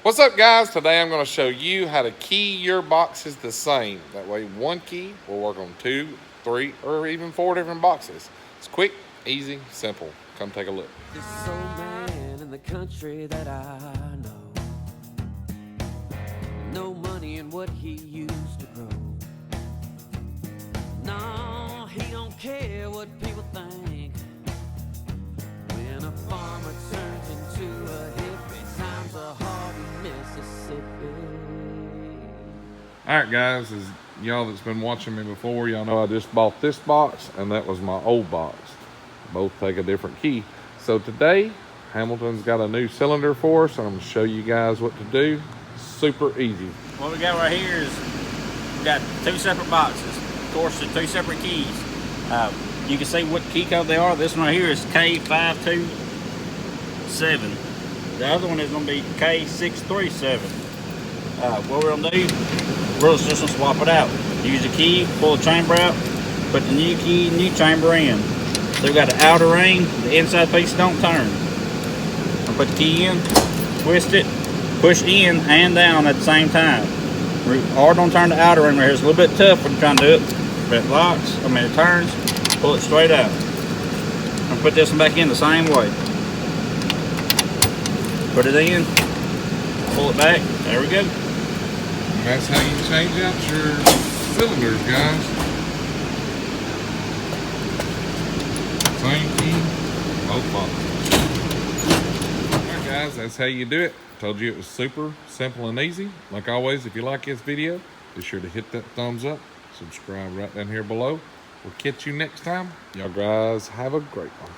What's up, guys? Today I'm going to show you how to key your boxes the same. That way one key will work on 2, 3, or even 4 different boxes. It's quick, easy, simple. Come take a look. This old man in the country that I know, no money in what he used to grow. No, he don't care what people think. When a farmer turns into a hippie, times are hard in Mississippi. Alright guys, as y'all that's been watching me before, y'all know I just bought this box and that was my old box. Both take a different key. So today, Hamilton's got a new cylinder for us and I'm going to show you guys what to do. Super easy. What we got right here is we got 2 separate boxes. Of course, the 2 separate keys. You can see what key code they are. This one right here is K527. The other one is going to be K637. What we're going to do, we're just going to swap it out. Use the key, pull the chamber out, put the new key, new chamber in. So we got the outer ring, the inside piece don't turn. I'll put the key in, twist it, push in and down at the same time. Hard don't turn the outer ring right here. It's a little bit tough when you're trying to do it. But it locks, it turns, pull it straight out. I'll put this one back in the same way. Put it in, pull it back, there we go. And that's how you change out your cylinders, guys. Same key, both boxes. Alright guys, that's how you do it. Told you it was super simple and easy. Like always, if you like this video, be sure to hit that thumbs up. Subscribe right down here below. We'll catch you next time. Y'all guys have a great one.